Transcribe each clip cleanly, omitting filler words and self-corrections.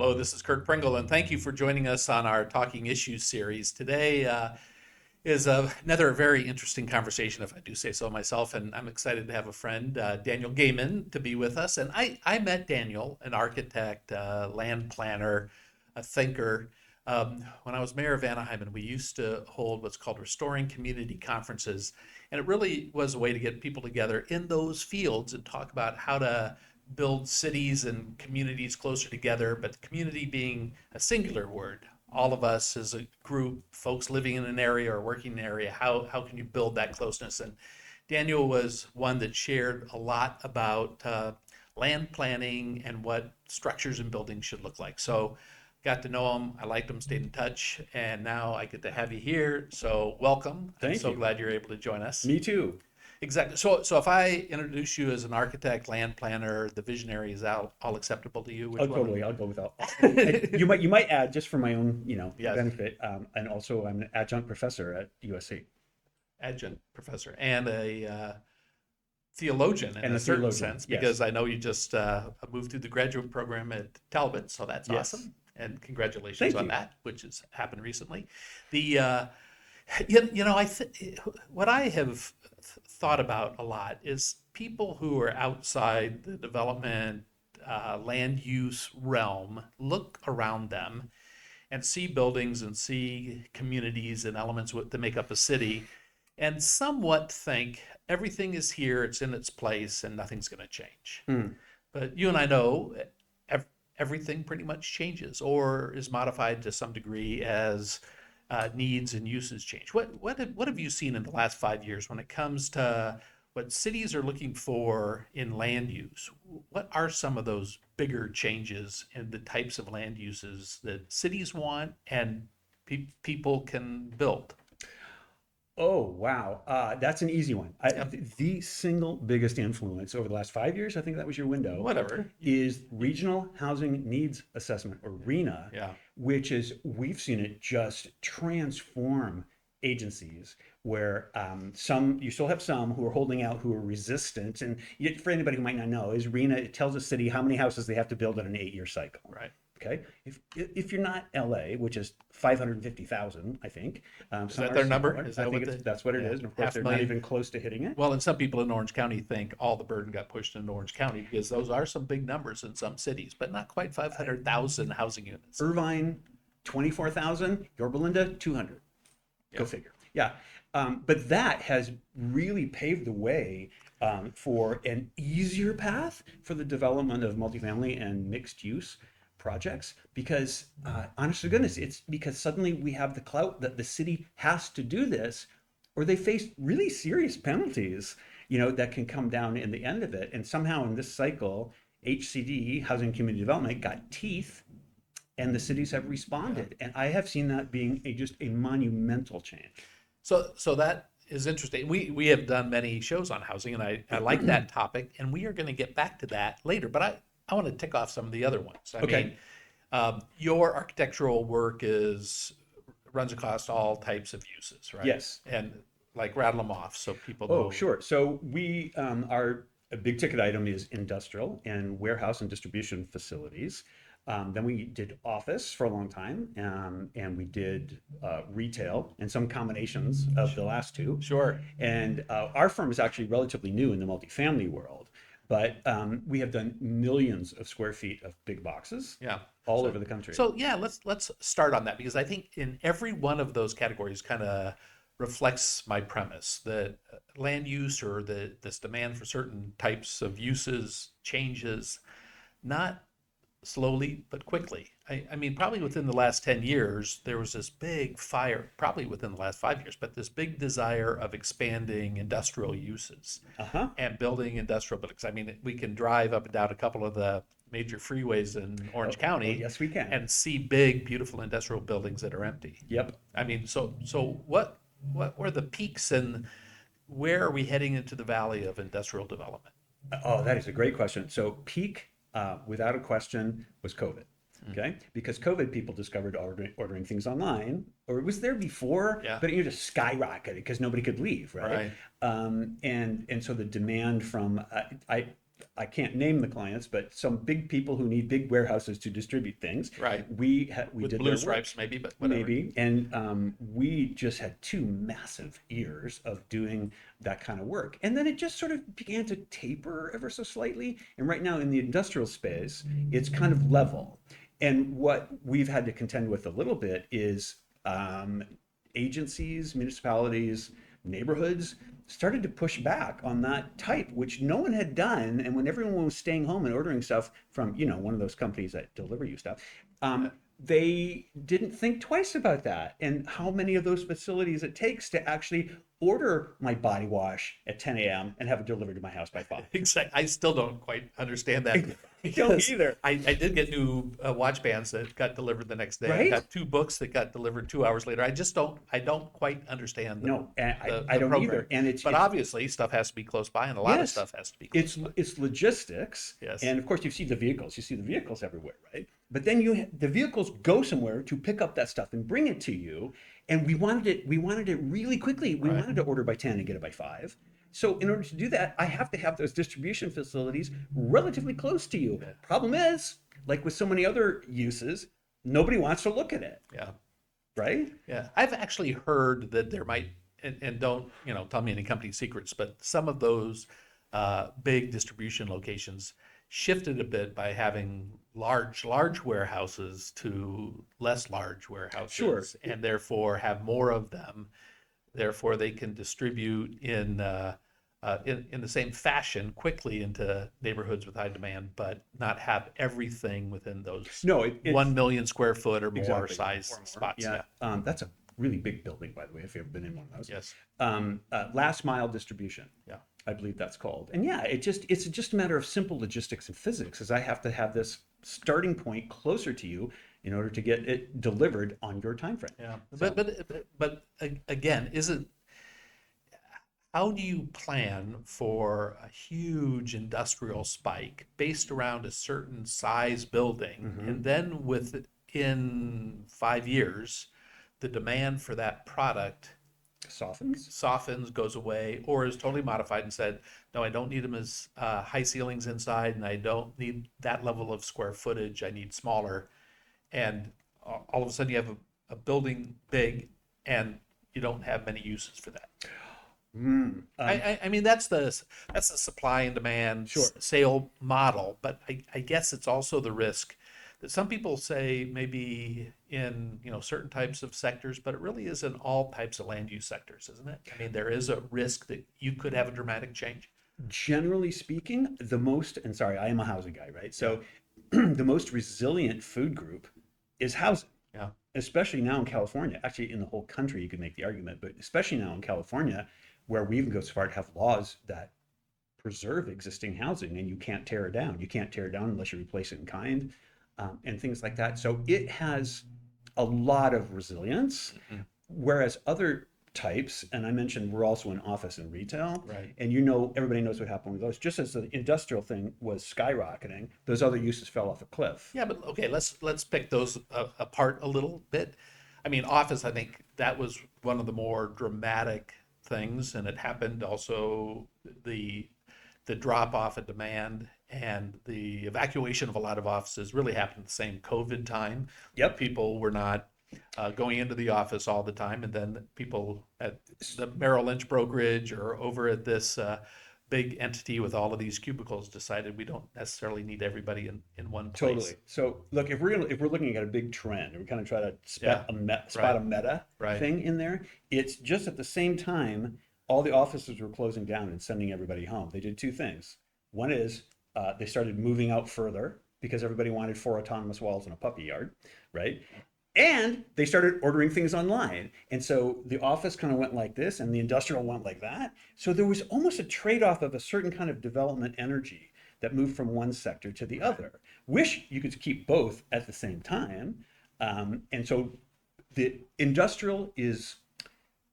Hello, this is Curt Pringle, and thank you for joining us on our Talking Issues series. Today is another very interesting conversation, if I do say so myself, and I'm excited to have a friend, Daniel Gehman, to be with us. And I met Daniel, an architect, land planner, a thinker, when I was mayor of Anaheim, and we used to hold what's called Restoring Community Conferences. And it really was a way to get people together in those fields and talk about how to build cities and communities closer together, but community being a singular word. All of us as a group, folks living in an area or working in an area, how can you build that closeness? And Daniel was one that shared a lot about land planning and what structures and buildings should look like. So got to know him, I liked him, stayed in touch, and now I get to have you here. So welcome. I'm Thank so you. glad you're able to join us. Me too. Exactly. So if I introduce you as an architect, land planner, the visionary, is all acceptable to you? Which Oh, one? totally. I'll go without. You might add just for my own, Yes, benefit. And also, I'm an adjunct professor at USC adjunct professor and a theologian in and a a certain theologian. sense, Yes. because I know you just moved through the graduate program at Talbot, so that's Yes. awesome. And congratulations Thank on you. that, which has happened recently. The what I have thought about a lot is people who are outside the development land use realm look around them and see buildings and see communities and elements that make up a city and somewhat think everything is here, it's in its place, and nothing's going to change. Hmm. But you and I know everything pretty much changes or is modified to some degree as needs and uses change. What have you seen in the last 5 years when it comes to what cities are looking for in land use? What are some of those bigger changes in the types of land uses that cities want and people can build? Oh, wow. That's an easy one. Yep. The single biggest influence over the last 5 years, I think that was your window, Whatever. is Regional Housing Needs Assessment, or RHNA, Yeah. which is, we've seen it just transform agencies where you still have some who are holding out, who are resistant. And yet, for anybody who might not know, is RHNA, it tells a city how many houses they have to build in an 8-year cycle. Right. Okay, if you're not LA, which is 550,000, I think, Is some that are their number? smaller. Is I that think what the that's what it yeah, is, and of course half they're not million? even close to hitting it. Well, and some people in Orange County think all the burden got pushed into Orange County because those are some big numbers in some cities, but not quite 500,000 housing units. Irvine, 24,000. Yorba Linda, 200. Go Yeah. figure. Yeah, but that has really paved the way for an easier path for the development of multifamily and mixed use projects because honest to goodness, it's because suddenly we have the clout that the city has to do this or they face really serious penalties, that can come down in the end of it. And somehow in this cycle, HCD, Housing Community Development, got teeth and the cities have Yeah. responded. And I have seen that being just a monumental change. So that is interesting. We have done many shows on housing, and I like that topic, and we are going to get back to that later. But I want to tick off some of the other ones. I Okay. mean, your architectural work runs across all types of uses, right? Yes. And like rattle them off so people Oh, know. sure. So we our a big ticket item is industrial and warehouse and distribution facilities. Then we did office for a long time, and we did retail and some combinations of the last two. Sure. And our firm is actually relatively new in the multifamily world, but we have done millions of square feet of big boxes Yeah. all So over the country. so yeah, let's start on that because I think in every one of those categories kind of reflects my premise that land use or this demand for certain types of uses changes not slowly but quickly. I mean, probably within the last 10 years, there was this big fire, probably within the last 5 years, but this big desire of expanding industrial uses Uh-huh. and building industrial buildings. I mean, we can drive up and down a couple of the major freeways in Oh, Orange oh, County yes, we can. and see big, beautiful industrial buildings that are empty. Yep. I mean, so what were the peaks and where are we heading into the valley of industrial development? Oh, that is a great question. So peak, without a question, was COVID. Mm. Okay, because COVID, people discovered ordering things online, or it was there before, Yeah, but it just skyrocketed because nobody could leave, right? right. And so the demand from I can't name the clients, but some big people who need big warehouses to distribute things. Right. We With did blue their stripes, work. maybe, but whatever. Maybe. And we just had 2 massive years of doing that kind of work. And then it just sort of began to taper ever so slightly. And right now in the industrial space, it's kind of level. And what we've had to contend with a little bit is agencies, municipalities, neighborhoods started to push back on that type, which no one had done. And when everyone was staying home and ordering stuff from, one of those companies that deliver you stuff, they didn't think twice about that and how many of those facilities it takes to actually order my body wash at 10 a.m. and have it delivered to my house by 5. Exactly. I still don't quite understand that. I don't either. I did get new watch bands that got delivered the next day. I Right? got 2 books that got delivered 2 hours later. I don't quite understand No, and the I don't program. either. And But obviously stuff has to be close by, and a lot of yes, stuff has to be close by. it's logistics. Yes. And of course, you see the vehicles everywhere, right? But then the vehicles go somewhere to pick up that stuff and bring it to you. And we wanted it really quickly. We Right. wanted to order by 10 and get it by 5. So in order to do that, I have to have those distribution facilities relatively close to you. Yeah. Problem is, like with so many other uses, nobody wants to look at it, Yeah. right? Yeah. I've actually heard that there might, and don't, tell me any company secrets, but some of those big distribution locations shifted a bit by having large warehouses to less large warehouses. Sure. And therefore have more of them. Therefore, they can distribute in the same fashion quickly into neighborhoods with high demand, but not have everything within those No, it's 1 million square foot or more exactly. size Or more. spots. Yeah. That's a really big building, by the way, if you've ever been in one of those. Yes. Last mile distribution. Yeah. I believe that's called. And yeah, it's just a matter of simple logistics and physics, as I have to have this starting point closer to you in order to get it delivered on your time frame. Yeah. So- But again, how do you plan for a huge industrial spike based around a certain size building, and then within 5 years, the demand for that product softens, goes away, or is totally modified and said, no, I don't need them as high ceilings inside, and I don't need that level of square footage. I need smaller. And all of a sudden you have a building big and you don't have many uses for that. I mean, that's the supply and demand Sure. sale model, but I guess it's also the risk that some people say maybe in certain types of sectors, but it really is in all types of land use sectors, isn't it? I mean, there is a risk that you could have a dramatic change. Generally speaking, and sorry, I am a housing guy, right? So the most resilient food group is housing. Yeah. Especially now in California. Actually, in the whole country, you could make the argument, but especially now in California, where we even go so far to have laws that preserve existing housing, and you can't tear it down. You can't tear it down unless you replace it in kind, and things like that. So it has a lot of resilience, whereas other types, and I mentioned we're also in office and retail, Right. and everybody knows what happened with those. Just as the industrial thing was skyrocketing, those other uses fell off a cliff. Yeah, but okay, let's pick those apart a little bit. I mean, office, I think that was one of the more dramatic things, and it happened also the drop off of demand and the evacuation of a lot of offices really happened at the same COVID time. Yep. People were not going into the office all the time, and then people at the Merrill Lynch brokerage or over at this big entity with all of these cubicles decided we don't necessarily need everybody in one place. Totally. So look, if we're looking at a big trend, we kind of try to spot a meta Right. thing in there. It's just at the same time, all the offices were closing down and sending everybody home. They did 2 things. One is they started moving out further because everybody wanted 4 autonomous walls and a puppy yard, right? And they started ordering things online. And so the office kind of went like this and the industrial went like that. So there was almost a trade-off of a certain kind of development energy that moved from one sector to the other. Wish you could keep both at the same time. And so the industrial is,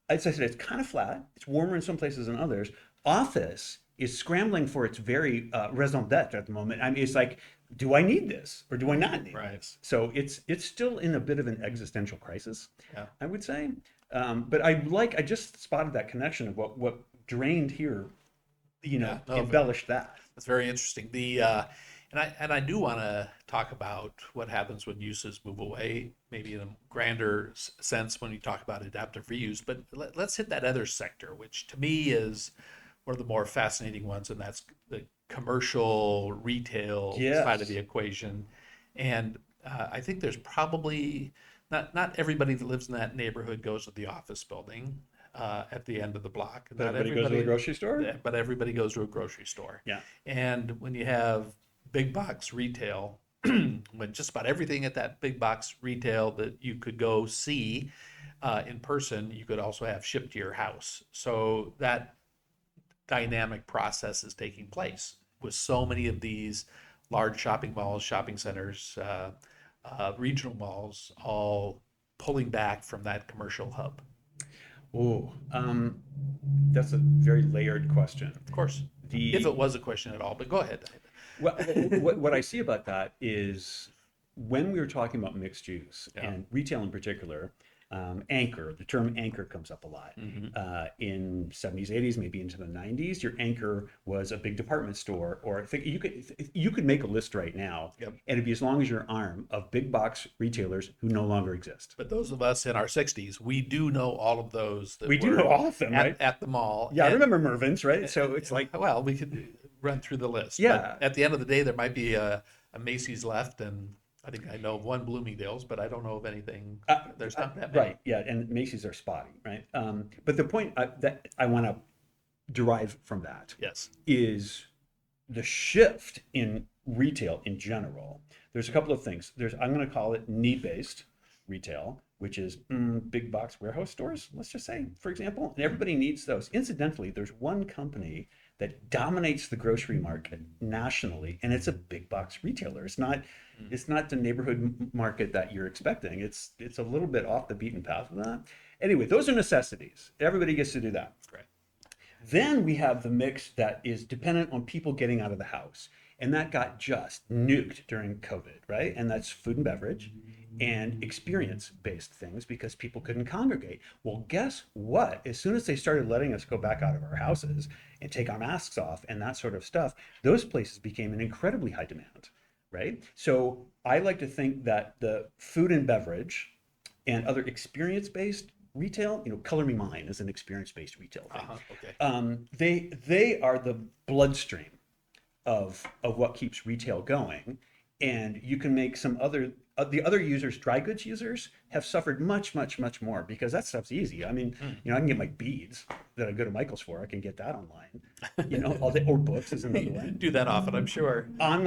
as I said, it's kind of flat. It's warmer in some places than others. Office is scrambling for its very raison d'etre at the moment. I mean, it's like, do I need this or do I not need Right. this? So it's still in a bit of an existential crisis, Yeah. I would say. But I just spotted that connection of what drained here Yeah, no, embellish that. that's very interesting. And I do want to talk about what happens when uses move away, maybe in a grander sense when we talk about adaptive reuse. But let's hit that other sector, which to me is one of the more fascinating ones, and that's the commercial retail side of the Yes. equation. And I think there's probably not everybody that lives in that neighborhood goes to the office building at the end of the block. But Not everybody goes to the everybody, grocery store? but everybody goes to a grocery store. Yeah. And when you have big box retail, when just about everything at that big box retail that you could go see in person, you could also have shipped to your house. So that dynamic process is taking place with so many of these large shopping malls, shopping centers, regional malls, all pulling back from that commercial hub. Oh, that's a very layered question. Of course, if The it was a question at all, but go ahead. what I see about that is when we were talking about mixed use Yeah. and retail in particular, anchor, the term anchor comes up a lot. Hmm. In 70s, 80s, maybe into the 90s, your anchor was a big department store, or I think you could make a list right now, Yep. and it'd be as long as your arm of big box retailers who no longer exist. But those of us in our 60s, we do know all of those that We do were know all of them, at, right? at the mall. Yeah, I And remember Mervin's, right? So it's like, well, we could run through the list. yeah. But at the end of the day, there might be a Macy's left, and I think I know of one Bloomingdale's, but I don't know of anything. There's not that many. Right, yeah, and Macy's are spotty, right? But the point that I want to derive from that Yes. is the shift in retail in general. There's a couple of things. I'm going to call it need-based retail, which is big box warehouse stores, let's just say, for example. And everybody needs those. Incidentally, there's one company that dominates the grocery market nationally, and it's a big box retailer. It's not the neighborhood market that you're expecting. It's a little bit off the beaten path of that. Anyway, those are necessities. Everybody gets to do that. Right. Then we have the mix that is dependent on people getting out of the house. And that got just nuked during COVID, right? And that's food and beverage and experience-based things because people couldn't congregate. Well, guess what? As soon as they started letting us go back out of our houses and take our masks off and that sort of stuff, those places became an incredibly high demand, right? So I like to think that the food and beverage and other experience-based retail, Color Me Mine is an experience-based retail thing. Okay. They are the bloodstream of what keeps retail going, and you can make some other the other users, dry goods users, have suffered much more because that stuff's easy. I mean, I can get my beads that I go to Michael's for. I can get that online, all the or books is another one. Do that often, I'm sure. On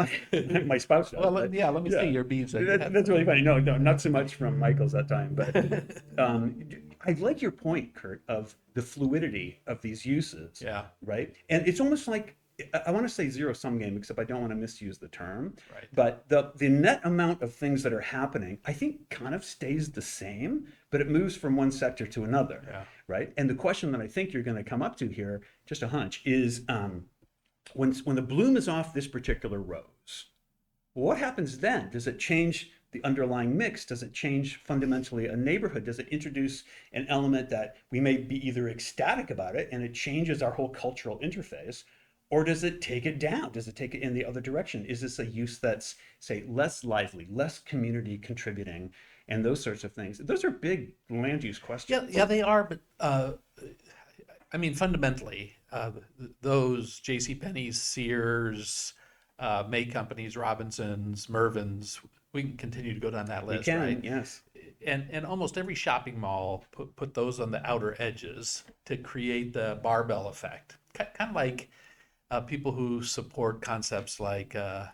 my spouse does. Well, but- yeah, let me see your beads. That's really funny. No, not so much from Michael's that time, but I like your point, Curt, of the fluidity of these uses. Yeah. Right. And it's almost like I want to say zero sum game, except I don't want to misuse the term. Right. But the net amount of things that are happening, I think, kind of stays the same, but it moves from one sector to another. Yeah. Right. And the question that I think you're going to come up to here, just a hunch, is when the bloom is off this particular rose, what happens then? Does it change the underlying mix? Does it change fundamentally a neighborhood? Does it introduce an element that we may be either ecstatic about it and it changes our whole cultural interface? Or does it take it down? Does it take it in the other direction? Is this a use that's, say, less lively, less community contributing, and those sorts of things? Those are big land use questions. Yeah, they are. But I mean, fundamentally, those J.C. Penney's, Sears, May Companies, Robinsons, Mervyn's, we can continue to go down that list, We can, right? yes. And almost every shopping mall put those on the outer edges to create the barbell effect. Kind of like people who support concepts like a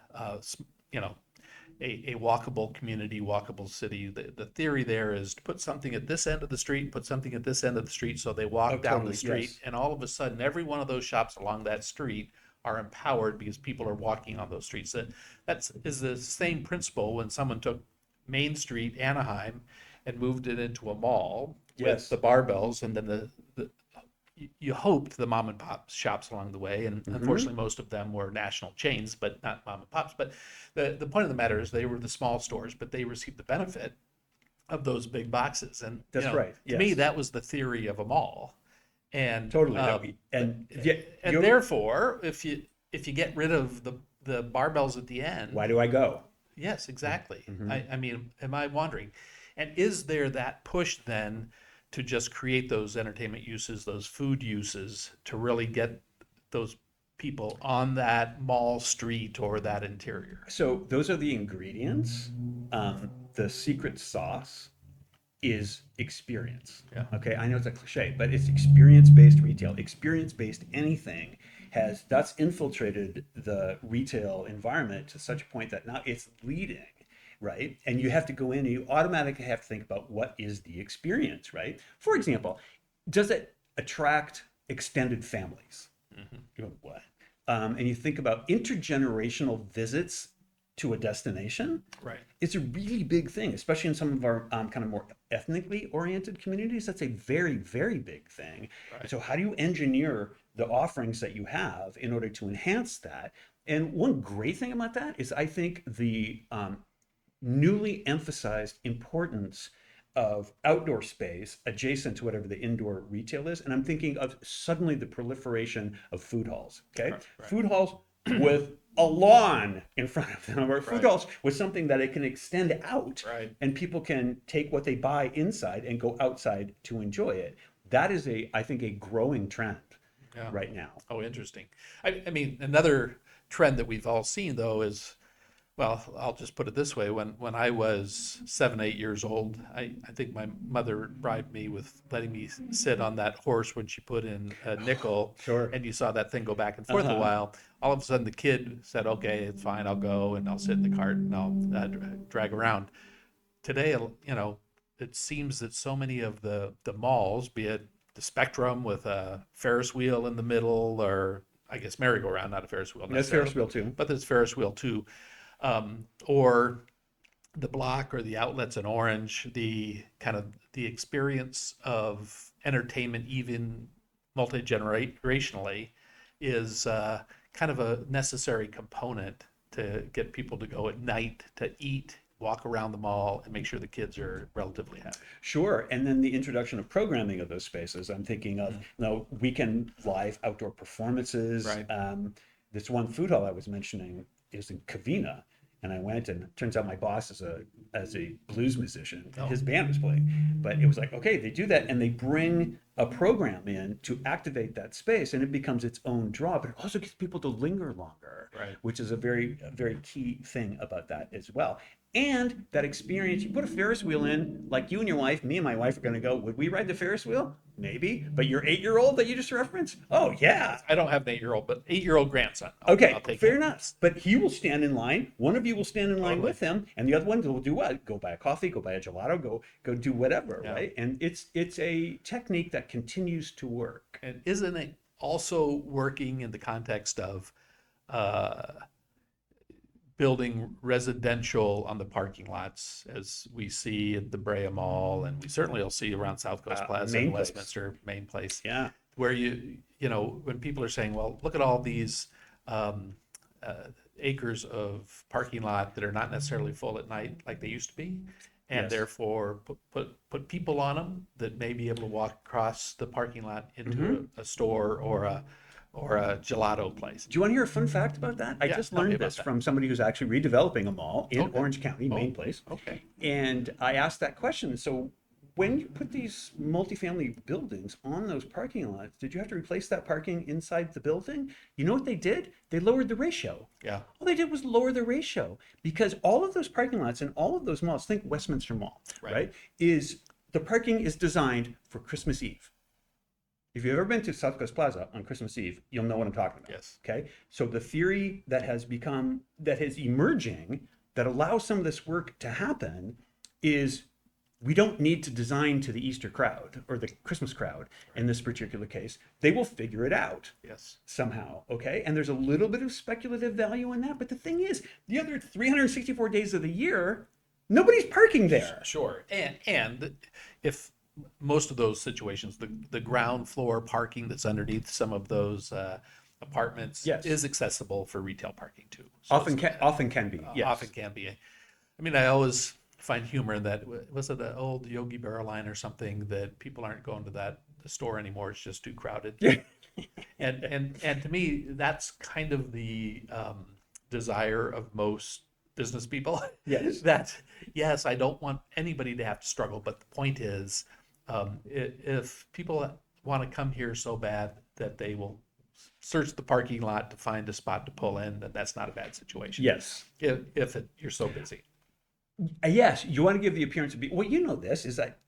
walkable community, walkable city. The theory there is to put something at this end of the street, put something at this end of the street, so they walk down Totally, the street, yes. and all of a sudden, every one of those shops along that street are empowered because people are walking on those streets. That is the same principle when someone took Main Street, Anaheim, and moved it into a mall Yes. with the barbells, and then you hoped the mom and pop shops along the way, and unfortunately most of them were national chains, but not mom and pops. But the point of the matter is they were the small stores, but they received the benefit of those big boxes. And That's right, to me, yes. that was the theory of a mall. And Totally. And yeah, and therefore, if you get rid of the barbells at the end, why do I go? yes, exactly. Mm-hmm. I mean, am I wandering? And is there that push then to just create those entertainment uses, those food uses, to really get those people on that mall street or that interior? So those are the ingredients. The secret sauce is experience. Yeah. Okay, I know it's a cliche, but it's experience-based retail. Experience-based anything has that's infiltrated the retail environment to such a point that now it's leading, right? And you have to go in and you automatically have to think about what is the experience, right? For example, does it attract extended families? Mm-hmm. You go, what? And you think about intergenerational visits to a destination. Right. It's a really big thing, especially in some of our kind of more ethnically oriented communities. That's a very, very big thing. Right. And so how do you engineer the offerings that you have in order to enhance that? And one great thing about that is I think the newly emphasized importance of outdoor space adjacent to whatever the indoor retail is. And I'm thinking of suddenly the proliferation of food halls. Okay. Right. Food halls with a lawn in front of them, or food Right. halls with something that it can extend out, Right. and people can take what they buy inside and go outside to enjoy it. That is I think, a growing trend Yeah. right now. Oh, interesting. I mean, another trend that we've all seen though is, well, I'll just put it this way. When I was 7, 8 years old, I think my mother bribed me with letting me sit on that horse when she put in a nickel, Sure. and you saw that thing go back and forth a Uh-huh. while. All of a sudden, the kid said, "Okay, it's fine. I'll go and I'll sit in the cart and I'll drag around." Today, it seems that so many of the malls, be it the Spectrum with a Ferris wheel in the middle, or I guess merry-go-round, not a Ferris wheel That's necessarily, Ferris wheel too. but there's Ferris wheel too, or the block or the outlets in Orange, the kind of the experience of entertainment, even multi-generationally, is kind of a necessary component to get people to go at night to eat, walk around the mall, and make sure the kids are relatively happy. Sure. And then the introduction of programming of those spaces. I'm thinking of weekend live outdoor performances. Right. This one food hall I was mentioning is in Covina. And I went, and it turns out my boss is a blues musician. Oh. His band was playing. But it was like, okay, they do that and they bring a program in to activate that space, and it becomes its own draw, but it also gets people to linger longer, Right. which is a very key thing about that as well. And that experience, you put a Ferris wheel in, like you and your wife, me and my wife are going to go, would we ride the Ferris wheel? Maybe. But your 8-year-old that you just referenced? Oh, yeah. I don't have an 8-year-old, but 8-year-old grandson. I'll Okay, take fair him. enough. But he will stand in line. One of you will stand in line Totally. with him, and the other one will do what? Go buy a coffee, go buy a gelato, go do whatever, Yeah. right? And it's a technique that continues to work. And isn't it also working in the context of uh, building residential on the parking lots, as we see at the Brea Mall, and we certainly will see around South Coast Plaza Main and Place. Westminster Main Place, Yeah. where when people are saying, well, look at all these um, acres of parking lot that are not necessarily full at night like they used to be, and Yes. therefore put people on them that may be able to walk across the parking lot into Mm-hmm. a store or a gelato place. Do you want to hear a fun fact about that? I Yeah, just tell me learned about this that. from somebody who's actually redeveloping a mall in Okay. Orange County, Main Oh, Place. okay. And I asked that question. So when you put these multifamily buildings on those parking lots, did you have to replace that parking inside the building? You know what they did? They lowered the ratio. Yeah. All they did was lower the ratio, because all of those parking lots and all of those malls, think Westminster Mall, Right. right? Is the parking is designed for Christmas Eve. If you've ever been to South Coast Plaza on Christmas Eve, you'll know what I'm talking about. Yes. Okay. So the theory that is emerging that allows some of this work to happen is we don't need to design to the Easter crowd or the Christmas crowd in this particular case. They will figure it out Yes. somehow. Okay. And there's a little bit of speculative value in that. But the thing is, the other 364 days of the year, nobody's parking there. Sure. And if most of those situations, the ground floor parking that's underneath some of those apartments Yes. is accessible for retail parking too. So Often can be. Yes. often can be. I mean, I always find humor in that. Was it an old Yogi Berra line or something that people aren't going to the store anymore? It's just too crowded. Yeah. And to me, that's kind of the desire of most business people. Yes. That yes, I don't want anybody to have to struggle, but the point is, if people want to come here so bad that they will search the parking lot to find a spot to pull in, then that's not a bad situation. Yes. If you're so busy. Yes, you want to give the appearance of being. Well, you know this is that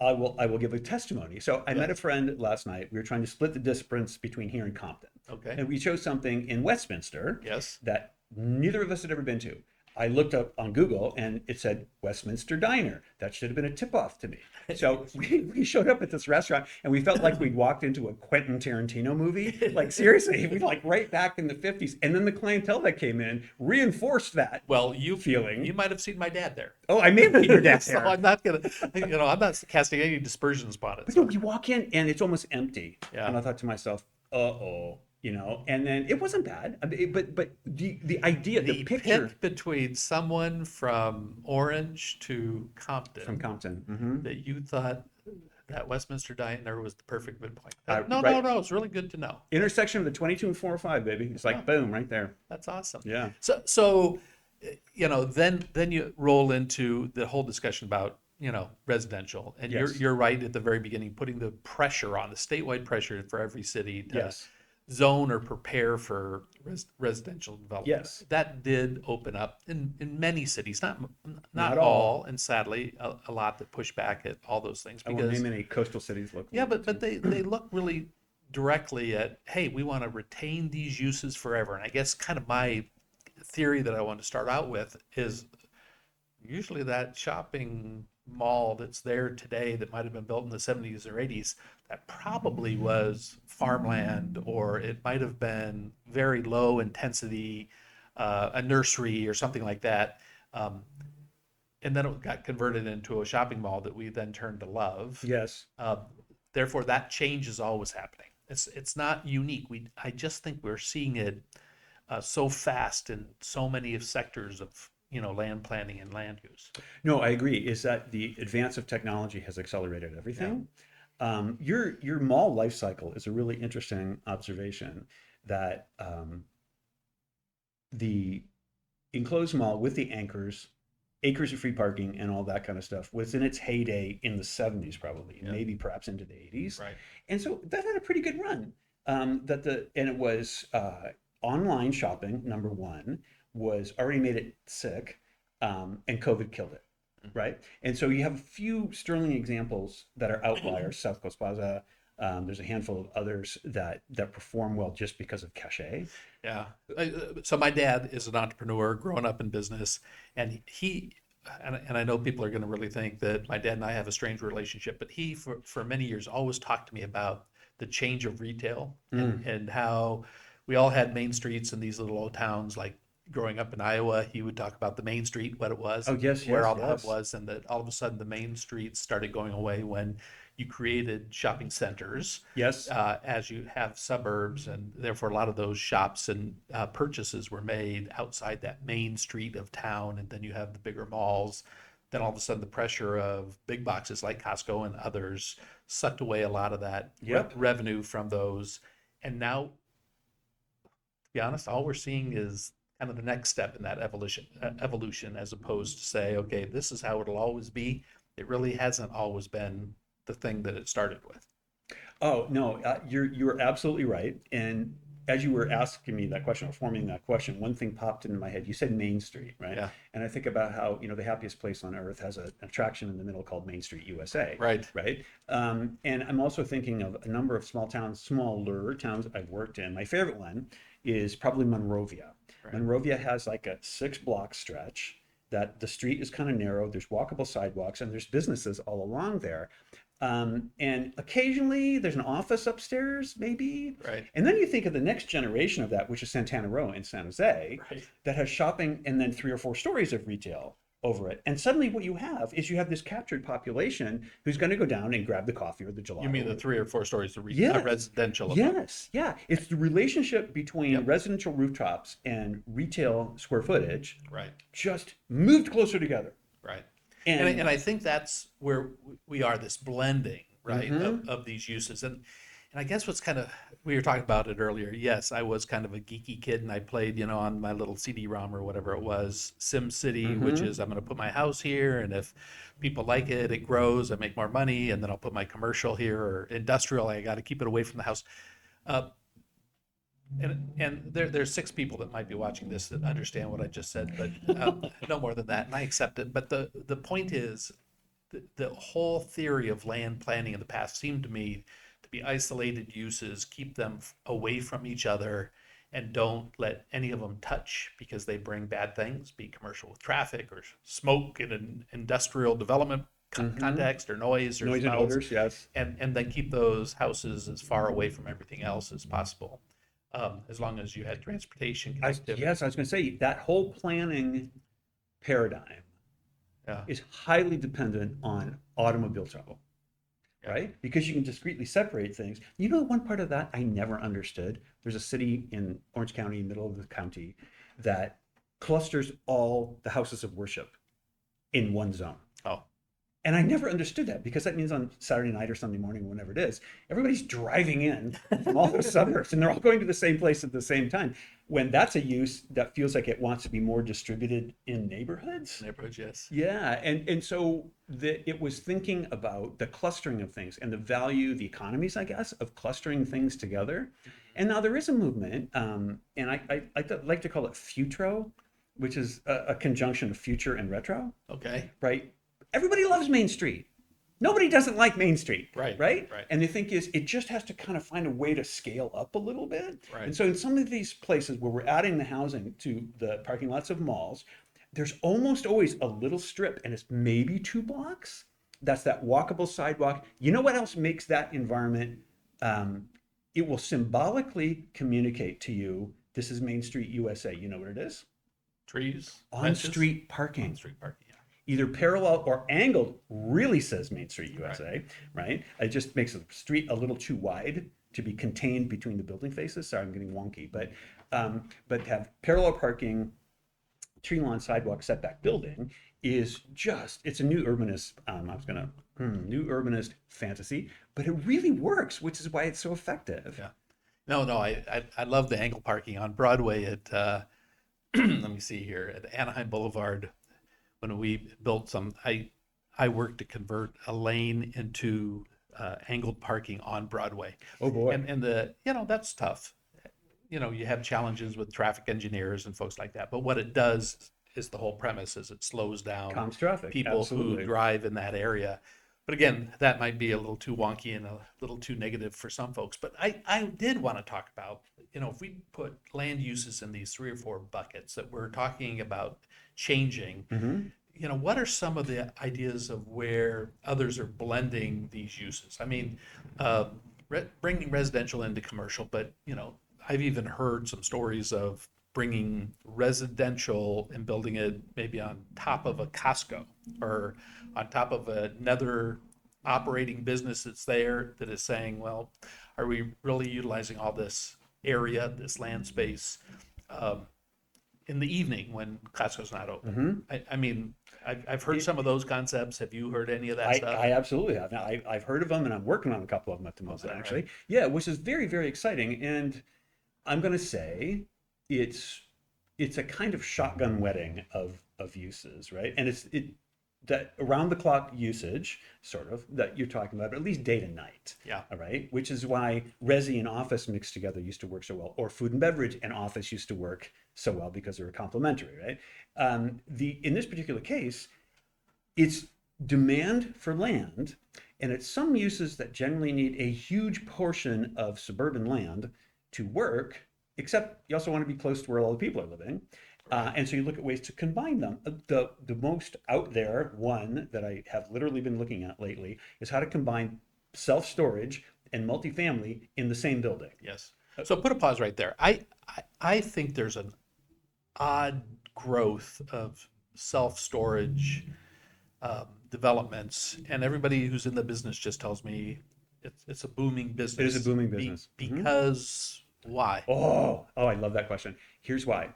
I will give a testimony. So I met a Yes. friend last night. We were trying to split the distance between here and Compton, Okay. and we chose something in Westminster Yes. that neither of us had ever been to. I looked up on Google and it said Westminster Diner. That should have been a tip off to me. So we showed up at this restaurant and we felt like we'd walked into a Quentin Tarantino movie. Like seriously, we like right back in the 50s. And then the clientele that came in reinforced that. Well, feeling. You might have seen my dad there. Oh, I may have seen your dad So there. I'm not gonna, I'm not casting any dispersions upon it. But So, no, you walk in and it's almost empty. Yeah. And I thought to myself, uh-oh, and then it wasn't bad. I mean, but the idea, the the picture pick between someone from Orange to Compton from Compton. Mm-hmm. that you thought that Westminster Diner was the perfect midpoint. Right. No. It's really good to know. Intersection of the 22 and 405, baby. It's like boom, right there. That's awesome. Yeah. So then you roll into the whole discussion about residential, and Yes. you're right at the very beginning, putting the pressure on the statewide pressure for every city to Yes. zone or prepare for residential development. Yes. That did open up in many cities, not Not all, all. and sadly a lot that push back at all those things I won't name any coastal cities locally. yeah, but they look really directly at, hey, we want to retain these uses forever. And I guess kind of my theory that I want to start out with is usually that shopping mall that's there today that might have been built in the 70s or 80s, that probably was farmland, or it might have been very low intensity, a nursery or something like that. And then it got converted into a shopping mall that we then turned to love. Yes. Therefore, that change is always happening. It's not unique. I just think we're seeing it so fast in so many of sectors of land planning and land use. No, I agree. Is that the advance of technology has accelerated everything. Your mall life cycle is a really interesting observation that the enclosed mall with the anchors, acres of free parking and all that kind of stuff was in its heyday in the 70s probably, Yeah. maybe perhaps into the 80s. Right. And so that had a pretty good run. And it was online shopping, number one, was already made it sick, and COVID killed it, right? And so you have a few sterling examples that are outliers, South Coast Plaza. There's a handful of others that perform well just because of cachet. Yeah. So my dad is an entrepreneur, growing up in business, and and I know people are going to really think that my dad and I have a strange relationship, but he, for many years, always talked to me about the change of retail and how we all had main streets in these little old towns. Like growing up in Iowa, he would talk about the main street, what it was, Oh, yes, where yes, all the hub yes. was, and that all of a sudden the main streets started going away when you created shopping centers. Yes. As you have suburbs, and therefore a lot of those shops and purchases were made outside that main street of town, and then you have the bigger malls. Then all of a sudden the pressure of big boxes like Costco and others sucked away a lot of that Yep. revenue from those. And now, to be honest, all we're seeing is kind of the next step in that evolution, as opposed to say, okay, this is how it'll always be. It really hasn't always been the thing that it started with. Oh, no, you're absolutely right. And as you were asking me that question or forming that question, one thing popped into my head. You said Main Street, right? Yeah. And I think about how, the happiest place on earth has an attraction in the middle called Main Street, USA. Right. Right. And I'm also thinking of a number of smaller towns I've worked in. My favorite one is probably Monrovia. Right. Monrovia has like a 6-block stretch that the street is kind of narrow. There's walkable sidewalks and there's businesses all along there. And occasionally there's an office upstairs, maybe. Right. And then you think of the next generation of that, which is Santana Row in San Jose, Right. that has shopping and then 3 or 4 stories of retail over it. And suddenly what you have is you have this captured population who's going to go down and grab the coffee or the gelato. You mean the 3 or 4 stories of Yes. residential? Yes, yeah. It's the relationship between Yep. residential rooftops and retail square footage Right. just moved closer together. Right. And and I think that's where we are, this blending, right, Mhm. of these uses. And I guess what's kind of, we were talking about it earlier. Yes, I was kind of a geeky kid and I played, on my little CD-ROM or whatever it was, Sim City, which Mhm. is I'm going to put my house here, and if people like it, it grows, I make more money, and then I'll put my commercial here or industrial. I got to keep it away from the house. Uh, and there's six people that might be watching this that understand what I just said, but no more than that, and I accept it. But the point is, the whole theory of land planning in the past seemed to me to be isolated uses, keep them away from each other, and don't let any of them touch because they bring bad things, be commercial with traffic or smoke in an industrial development Mhm. context or noise or Noise and smells, odors, yes. and then keep those houses as far away from everything else as possible, as long as you had transportation connectivity. Yes, I was going to say that whole planning paradigm Yeah, is highly dependent on automobile travel, yeah. right? Because you can discreetly separate things. You know, one part of that I never understood. There's a city in Orange County, middle of the county, that clusters all the houses of worship in one zone. Oh, And I never understood that because that means on Saturday night or Sunday morning, whenever it is, everybody's driving in from all those suburbs and they're all going to the same place at the same time. When that's a use that feels like it wants to be more distributed in neighborhoods. neighborhoods, yes. Yeah, and so it was thinking about the clustering of things and the value, the economies, I guess, of clustering things together. And now there is a movement, and I like to call it futuro, which is a conjunction of future and retro, Okay. right? Everybody loves Main Street. Nobody doesn't like Main Street, Right, right? right, And the thing is, it just has to kind of find a way to scale up a little bit. right. And so, in some of these places where we're adding the housing to the parking lots of malls, there's almost always a little strip, and it's maybe 2 blocks. That's that walkable sidewalk. You know what else makes that environment? Um, it will symbolically communicate to you this is Main Street, USA. You know what it is? Trees, On benches, street on parking, street parking. Yeah. either parallel or angled, really says Main Street Right. USA, right? It just makes the street a little too wide to be contained between the building faces. Sorry, I'm getting wonky, but have parallel parking, tree lawn, sidewalk, setback building is just it's a new urbanist. I was gonna new urbanist fantasy, but it really works, which is why it's so effective. Yeah. No, no, I love the angle parking on Broadway at let me see here at Anaheim Boulevard. When we built some, I worked to convert a lane into angled parking on Broadway, Oh boy, and that's tough. You have challenges with traffic engineers and folks like that. But what it does is the whole premise is it slows down comms traffic, people who absolutely. drive in that area. But again, that might be a little too wonky and a little too negative for some folks. But I did want to talk about, if we put land uses in these three or four buckets that we're talking about changing, Hmm. what are some of the ideas of where others are blending these uses? I mean, bringing residential into commercial, but I've even heard some stories of bringing residential and building it maybe on top of a Costco or on top of another operating business that's there that is saying, well, are we really utilizing all this area, this land space, um, in the evening when Costco's not open? Hmm. I mean, I've heard some of those concepts. Have you heard any of that stuff? I absolutely have. Now, I've heard of them and I'm working on a couple of them at the Oh, is moment, that right? actually. Yeah, which is very, very exciting. And I'm going to say it's it's a kind of shotgun wedding of uses, right? And it that around the clock usage, sort of, that you're talking about, at least day to night. Yeah. All right. Which is why resi and office mixed together used to work so well, or food and beverage and office used to work so well because they were complementary, right? The in this particular case, it's demand for land, and it's some uses that generally need a huge portion of suburban land to work, except you also want to be close to where all the people are living. Right. And so you look at ways to combine them. The most out there one that I have literally been looking at lately is how to combine self storage and multifamily in the same building. Yes. So put a pause right there. I think there's an odd growth of self storage developments, and everybody who's in the business just tells me it's a booming It is a business. booming business. Mhm. Because why? Oh, I love that question. Here's why.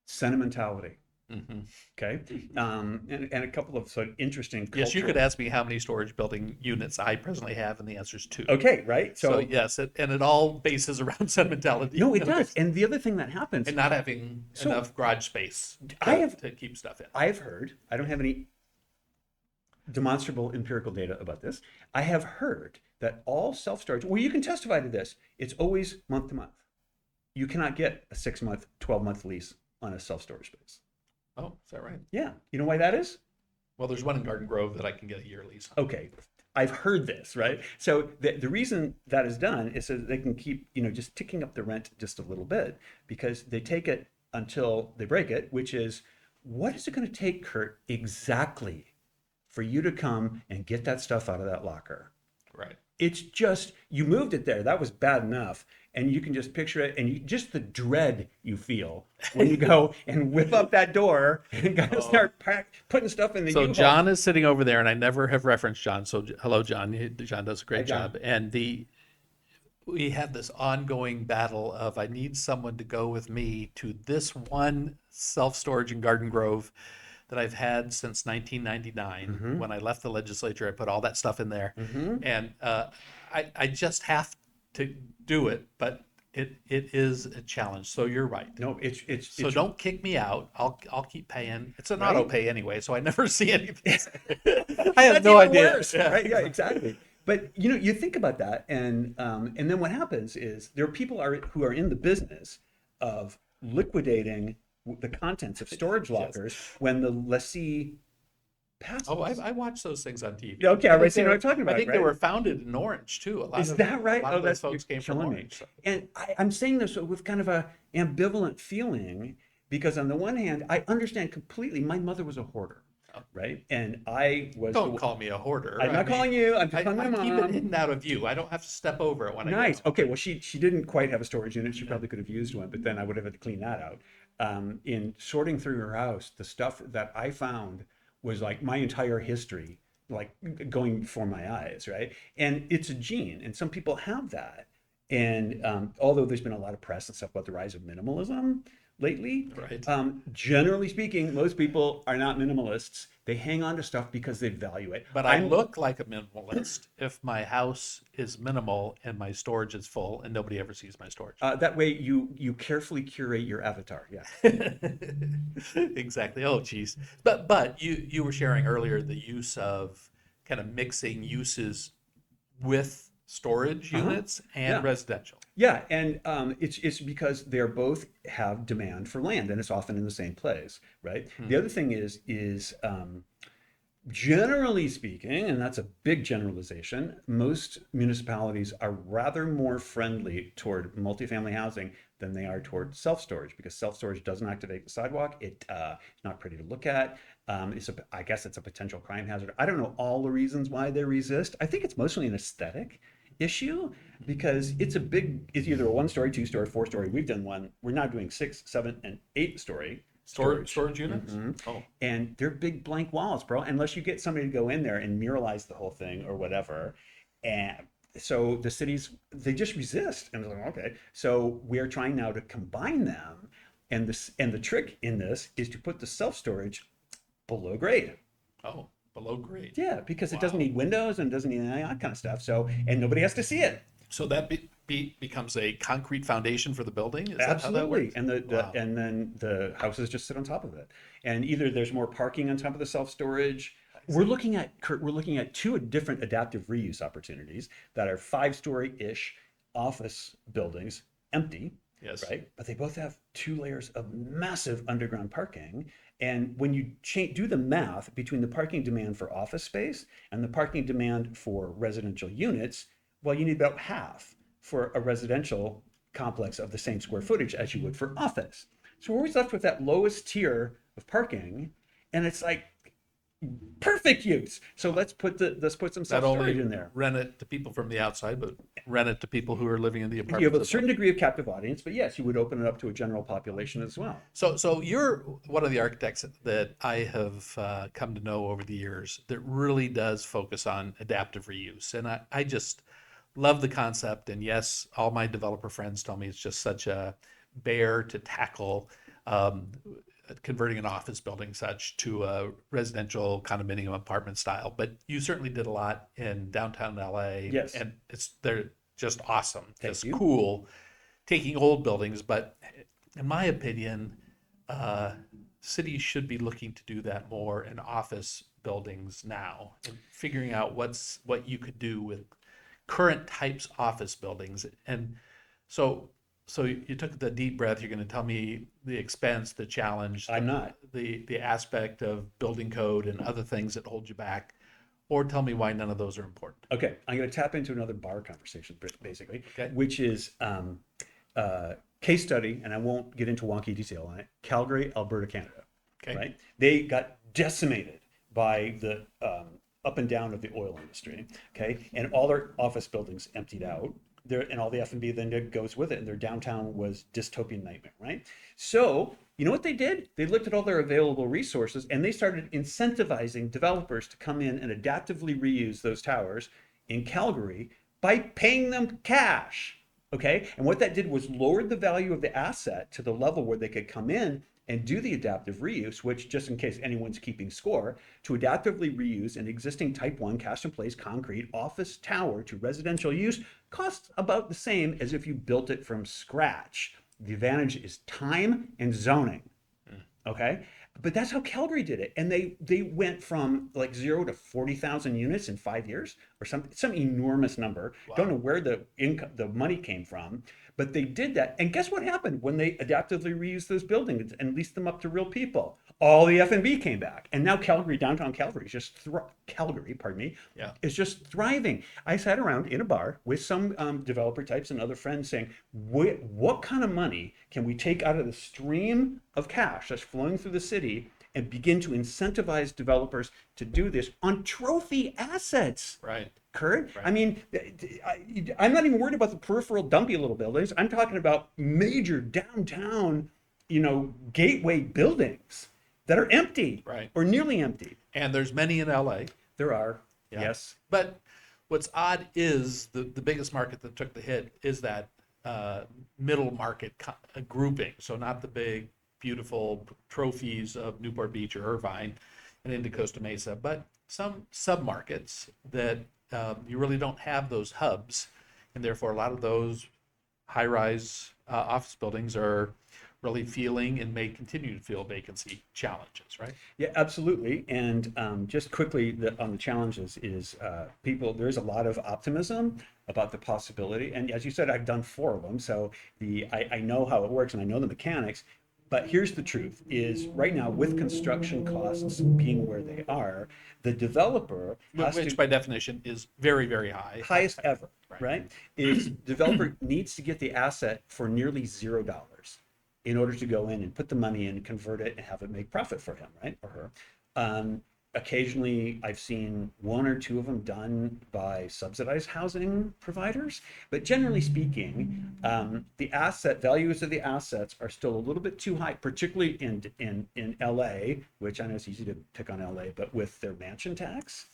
Sentimentality. Hmm. Okay, and a couple of sort of interesting Yes, you cultural. could ask me how many storage building units I presently have, and the answer is two. Okay, right. So So yes, and it all bases around sentimentality. no, it does. And the other thing that happens, And not having so enough garage space I have to keep stuff in. I've heard, I don't have any demonstrable empirical data about this. I have heard that all self storage, well, you can testify to this, it's always month to month. You cannot get a 6 month, 12-month lease on a self storage space. Oh, is that right? Yeah. You know why that is? Well, there's one in Garden Grove that I can get a year lease on. Okay. I've heard this, right? So the reason that is done is so that they can keep, just ticking up the rent just a little bit because they take it until they break it, which is what is it going to take, Curt, exactly for you to come and get that stuff out of that locker? Right. It's just, you moved it there. That was bad enough. And you can just picture it and just the dread you feel when you go and whip up that door and gotta Oh. start putting stuff in the So U-Haul. John is sitting over there, and I never have referenced John. So hello, John. John does a Hi, great John. job. And we have this ongoing battle of I need someone to go with me to this one self-storage in Garden Grove that I've had since 1999. Mm-hmm. When I left the legislature, I put all that stuff in there, Mm-hmm. and I just have to do it, but it is a challenge. So you're right. No, So don't kick me out. I'll keep paying. It's an auto right. pay anyway, so I never see anything. I have That's no even idea. worse, right? Yeah, exactly. But you think about that, and then what happens is there are people who are in the business of liquidating the contents of storage Yes. lockers when the lessee passes. Oh, I watch those things on TV. Yeah, okay, I all right, think so you know what I'm talking I about, think they right? were founded in Orange too. Is that right? A lot Oh, of those that's you're folks came from killing me. Orange. So. And I'm saying this with kind of a ambivalent feeling because on the one hand, I understand completely. My mother was a hoarder, right? And I was. Don't call me a hoarder. I'm I not mean, calling you. I'm just I calling my keep it mom. hidden out of view. I don't have to step over it when I Nice. go. Okay. Well, she didn't quite have a storage unit. She probably could have used one, but then I would have had to clean that out. In sorting through her house, the stuff that I found was like my entire history, like going before my eyes, right? And it's a gene, and some people have that. And although there's been a lot of press and stuff about the rise of minimalism lately, Right. generally speaking, most people are not minimalists. They hang on to stuff because they value it. But I look like a minimalist if my house is minimal and my storage is full and nobody ever sees my storage. That way you carefully curate your avatar. Yeah. Exactly. Oh, geez. But you were sharing earlier the use of kind of mixing uses with storage Uh-huh. units and Yeah. residential. Yeah, and it's because they're both have demand for land, and it's often in the same place, right? The other thing is generally speaking, and that's a big generalization, most municipalities are rather more friendly toward multifamily housing than they are toward self-storage because self-storage doesn't activate the sidewalk. It's not pretty to look at. I guess it's a potential crime hazard. I don't know all the reasons why they resist. I think it's mostly an aesthetic issue because it's either a 1 story, 2 story, 4 story. We've done one. We're now doing 6, 7, and 8 story Storage units? Mhm. Oh, And they're big blank walls, bro. Unless you get somebody to go in there and muralize the whole thing or whatever. And so the cities, they just resist. And they're like, okay. So we're trying now to combine them. And the trick in this is to put the self-storage below grade. oh, below grade. Yeah, because it doesn't Wow. need windows and doesn't need any of that kind of stuff. So, and nobody has to see it. So that becomes a concrete foundation for the building? Is that how that Absolutely. works? And Wow. and then the houses just sit on top of it. And either there's more parking on top of the self-storage. We're looking at, Curt, we're looking at two different adaptive reuse opportunities that are 5 story-ish office buildings, empty, Yes. right? But they both have 2 layers of massive underground parking. And when you do the math between the parking demand for office space and the parking demand for residential units, well, you need about half for a residential complex of the same square footage as you would for office. So we're always left with that lowest tier of parking, and it's like perfect use. So let's put some Not self-storage only in there. rent it to people from the outside, but rent it to people who are living in the You have apartments a as certain well. degree of captive audience, but yes, you would open it up to a general population as well. So you're one of the architects that I have come to know over the years that really does focus on adaptive reuse, and I just love the concept. And yes, all my developer friends tell me it's just such a bear to tackle. Um, converting an office building such to a residential condominium apartment style, but you certainly did a lot in downtown LA, Yes. and they're just awesome, Thank just you. cool, taking old buildings. But in my opinion, cities should be looking to do that more in office buildings now, and figuring out what you could do with current types office buildings. And so you took the deep breath. You're going to tell me the expense, the challenge, I'm not. the aspect of building code and other things that hold you back, or tell me why none of those are important. Okay, I'm going to tap into another bar conversation, basically, Okay. which is case study, and I won't get into wonky detail on it. Calgary, Alberta, Canada. Okay. Right? They got decimated by the up and down of the oil industry. Okay, and all their office buildings emptied out. And all the F&B then goes with it, and their downtown was dystopian nightmare, right? So you know what they did? They looked at all their available resources, and they started incentivizing developers to come in and adaptively reuse those towers in Calgary by paying them cash. Okay, and what that did was lowered the value of the asset to the level where they could come in and do the adaptive reuse, which, just in case anyone's keeping score, to adaptively reuse an existing type 1 cast in place concrete office tower to residential use costs about the same as if you built it from scratch. The advantage is time and zoning. Okay, but that's how Calgary did it, and they went from like 0 to 40,000 units in 5 years, or some enormous number. Wow. Don't know where the money came from, but they did that. And guess what happened when they adaptively reused those buildings and leased them up to real people? All the F&B came back, and now Calgary, downtown Calgary, is just Calgary, pardon me, Yeah. is just thriving. I sat around in a bar with some developer types and other friends saying, what kind of money can we take out of the stream of cash that's flowing through the city and begin to incentivize developers to do this on trophy assets? Right. Curt, Right. I mean, I'm not even worried about the peripheral dumpy little buildings. I'm talking about major downtown, gateway buildings that are empty, Right. or nearly empty. And there's many in LA. There are, Yeah. yes. But what's odd is the biggest market that took the hit is that middle market grouping. So not the big, beautiful trophies of Newport Beach or Irvine and into Costa Mesa, but some submarkets that you really don't have those hubs. And therefore, a lot of those high-rise office buildings are really feeling and may continue to feel vacancy challenges, right? Yeah, absolutely. And just quickly on the challenges is there's a lot of optimism about the possibility. And as you said, I've done 4 of them. So I know how it works and I know the mechanics. But here's the truth is right now with construction costs being where they are, the developer has Which by definition is very, very high. highest ever, Right. right? Is developer needs to get the asset for nearly $0 in order to go in and put the money in, convert it, and have it make profit for him, right, or her. Occasionally, I've seen 1 or 2 of them done by subsidized housing providers, but generally speaking, the asset values of the assets are still a little bit too high, particularly in LA, which I know it's easy to pick on LA, but with their mansion tax,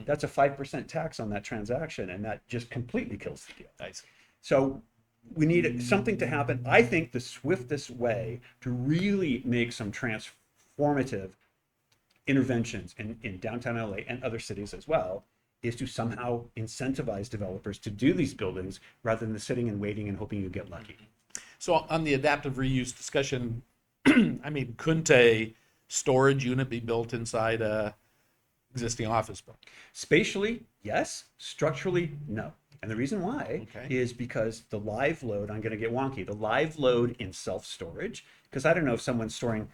that's a 5% tax on that transaction, and that just completely kills the deal. Nice. So we need something to happen. I think the swiftest way to really make some transformative interventions in downtown LA and other cities as well is to somehow incentivize developers to do these buildings rather than sitting and waiting and hoping you get lucky. So on the adaptive reuse discussion, I mean, couldn't a storage unit be built inside a existing office building? Spatially, yes. Structurally, no. And the reason why Okay. is because the live load, I'm going to get wonky, the live load in self-storage, because I don't know if someone's storing,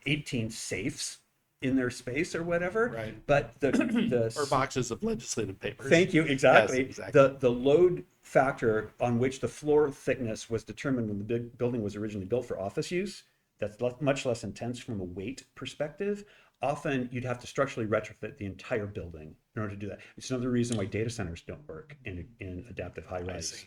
18 safes in their space or whatever, Right. but the Or boxes of legislative papers. Thank you, exactly. Yes, exactly. The load factor on which the floor thickness was determined when the big building was originally built for office use, that's much less intense from a weight perspective. Often you'd have to structurally retrofit the entire building in order to do that. It's another reason why data centers don't work in adaptive high-rise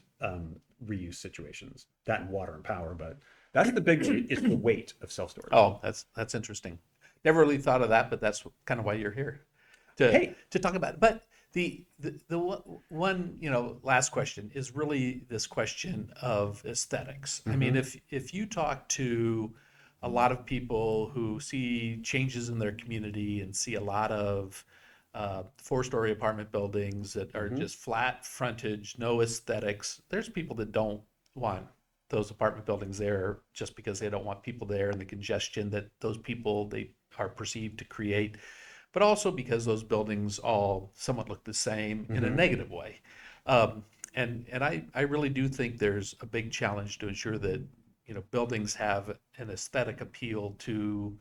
reuse situations. That and water and power, but that's the big one, is the weight of self-storage. Oh, that's interesting. Never really thought of that, but that's kind of why you're here to talk about it. But the one last question is really this question of aesthetics. I mean, if you talk to a lot of people who see changes in their community and see a lot of four-story apartment buildings that are just flat frontage, no aesthetics. There's people that don't want those apartment buildings there just because they don't want people there and the congestion that those people they are perceived to create, but also because those buildings all somewhat look the same in a negative way. And I really do think there's a big challenge to ensure that buildings have an aesthetic appeal to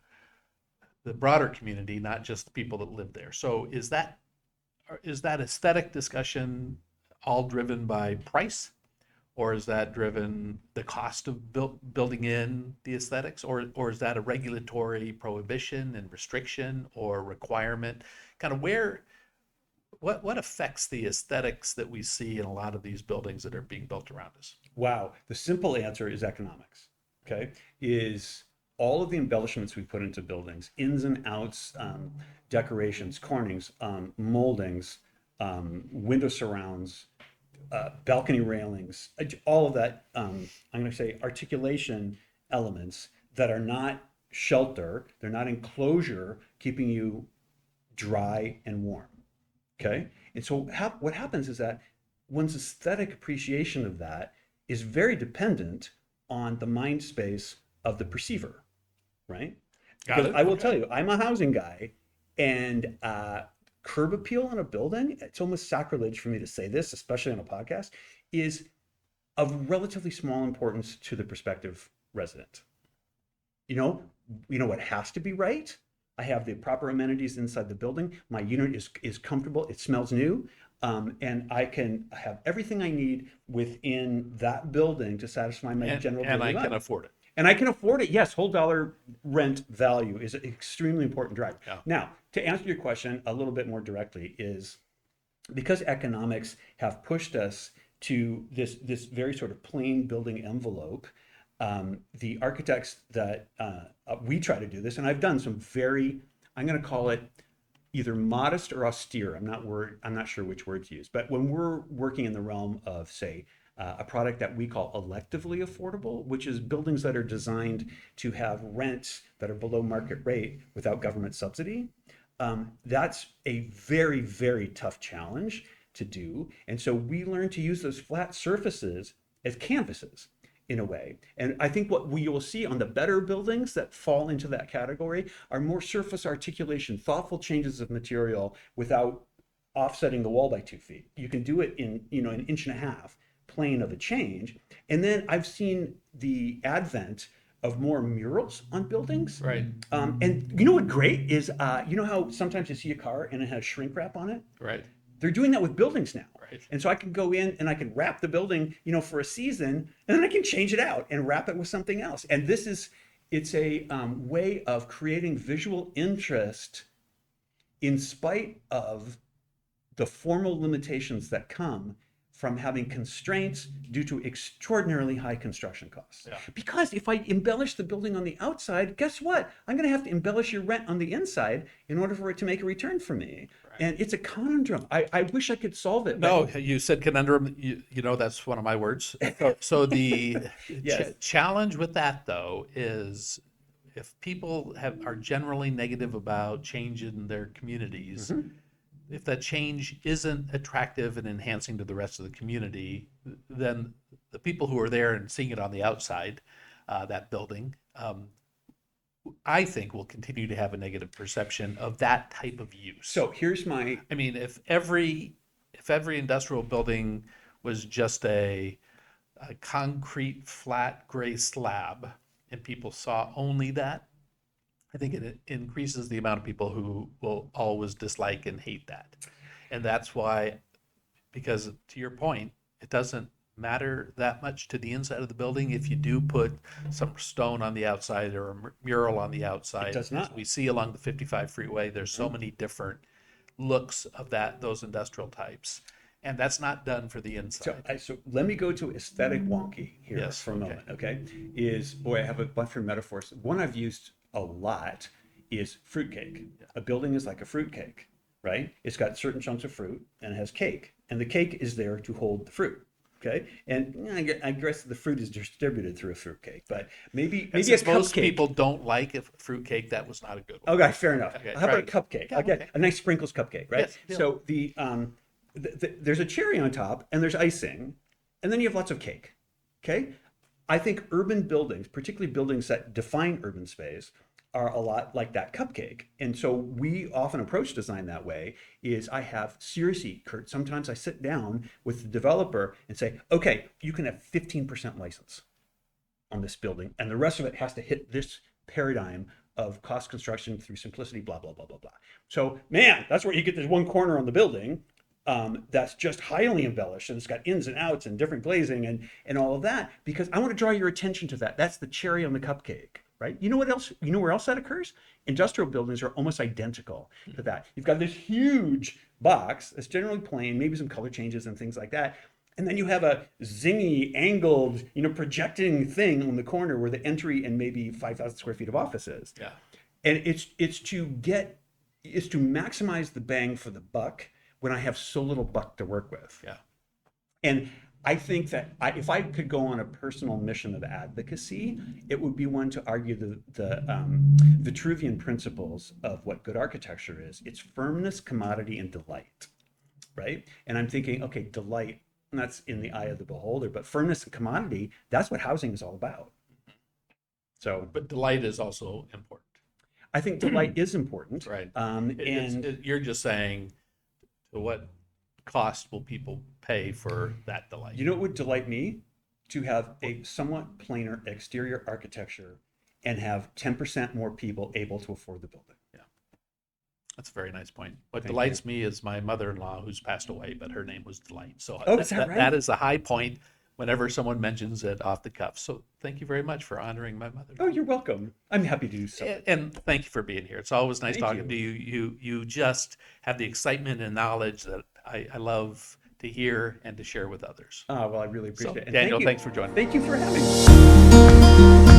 the broader community, not just the people that live there. So is that aesthetic discussion all driven by price, or is that driven the cost of building in the aesthetics, or is that a regulatory prohibition and restriction or requirement? Kind of what affects the aesthetics that we see in a lot of these buildings that are being built around us? Wow. The simple answer is economics. Okay. Is all of the embellishments we put into buildings, ins and outs, decorations, cornings, moldings, window surrounds, balcony railings, all of that, I'm going to say articulation elements that are not shelter, they're not enclosure, keeping you dry and warm. Okay. And so what happens is that one's aesthetic appreciation of that is very dependent on the mind space of the perceiver, right? Got Because it. I will Okay. tell you, I'm a housing guy, and curb appeal in a building, it's almost sacrilege for me to say this, especially on a podcast, is of relatively small importance to the prospective resident. You know, what has to be right. I have the proper amenities inside the building. My unit is comfortable. It smells new. And I can have everything I need within that building to satisfy my general And I daily can life. afford it. And I can afford it. Yes, whole dollar rent value is an extremely important driver. Yeah. Now, to answer your question a little bit more directly, is because economics have pushed us to this very sort of plain building envelope. The architects that we try to do this, and I've done some very, I'm going to call it either modest or austere. I'm not sure which word to use. But when we're working in the realm of, say, a product that we call electively affordable, which is buildings that are designed to have rents that are below market rate without government subsidy. That's a very, very tough challenge to do. And so we learn to use those flat surfaces as canvases in a way. And I think what we will see on the better buildings that fall into that category are more surface articulation, thoughtful changes of material without offsetting the wall by 2 feet. You can do it in, an inch and a half plane of a change. And then I've seen the advent of more murals on buildings. Right. And you know what great is, you know how sometimes you see a car and it has shrink wrap on it? Right. They're doing that with buildings now. Right. And so I can go in and I can wrap the building, for a season, and then I can change it out and wrap it with something else. And it's a way of creating visual interest in spite of the formal limitations that come from having constraints due to extraordinarily high construction costs. Yeah. Because if I embellish the building on the outside, guess what? I'm going to have to embellish your rent on the inside in order for it to make a return for me. Right. And it's a conundrum. I wish I could solve it. No, you said conundrum. That's one of my words. So the Yes. challenge with that, though, is if people are generally negative about change in their communities, if that change isn't attractive and enhancing to the rest of the community, then the people who are there and seeing it on the outside, that building, I think will continue to have a negative perception of that type of use. So here's my, I mean, if every industrial building was just a concrete flat gray slab and people saw only that, I think it increases the amount of people who will always dislike and hate that. And that's why, because to your point, it doesn't matter that much to the inside of the building if you do put some stone on the outside or a mural on the outside. It does not. As we see along the 55 freeway, there's so many different looks of those industrial types. And that's not done for the inside. So let me go to aesthetic wonky here Yes, for a okay. moment, okay? I have a bunch of metaphors. One I've used a lot is fruitcake. A building is like a fruitcake, right? It's got certain chunks of fruit and it has cake. And the cake is there to hold the fruit, Okay, and I guess the fruit is distributed through a fruitcake, but maybe And a since most cupcake. people don't like a fruitcake, that was not a good one. Okay, fair enough. Okay, How about a right. cupcake? Yeah, I'll get okay. a nice sprinkles cupcake, right? Yes, deal. So there's a cherry on top, and there's icing, and then you have lots of cake. Okay, I think urban buildings, particularly buildings that define urban space, are a lot like that cupcake. And so we often approach design that way is I have seriously, Curt, sometimes I sit down with the developer and say, okay, you can have 15% license on this building, and the rest of it has to hit this paradigm of cost construction through simplicity, blah, blah, blah, blah, blah. So, man, that's where you get this one corner on the building that's just highly embellished, and it's got ins and outs and different glazing and all of that, because I want to draw your attention to that. That's the cherry on the cupcake, right? You know what else? You know where else that occurs? Industrial buildings are almost identical to that. You've got this huge box that's generally plain, maybe some color changes and things like that. And then you have a zingy, angled, projecting thing on the corner where the entry and maybe 5,000 square feet of office is. Yeah. And it's to maximize the bang for the buck when I have so little buck to work with. Yeah. And I think that if I could go on a personal mission of advocacy, it would be one to argue the Vitruvian principles of what good architecture is. It's firmness, commodity, and delight, right? And I'm thinking, okay, delight, and that's in the eye of the beholder, but firmness and commodity, that's what housing is all about. So, But delight is also important. I think delight is important. Right. And You're just saying, to what cost will people pay for that delight? you know what would delight me? To have a somewhat plainer exterior architecture and have 10% more people able to afford the building. Yeah. That's a very nice point. What Thank delights me is my mother-in-law, who's passed away, but her name was Delight. So Oh, is that right? that is a high point whenever someone mentions it off the cuff. So thank you very much for honoring my mother. Oh, you're welcome. I'm happy to do so. And thank you for being here. It's always nice Thank talking to you. You just have the excitement and knowledge that I love to hear and to share with others. Well, I really appreciate it. And Daniel, thank you. thanks for joining me. Thank you for having me.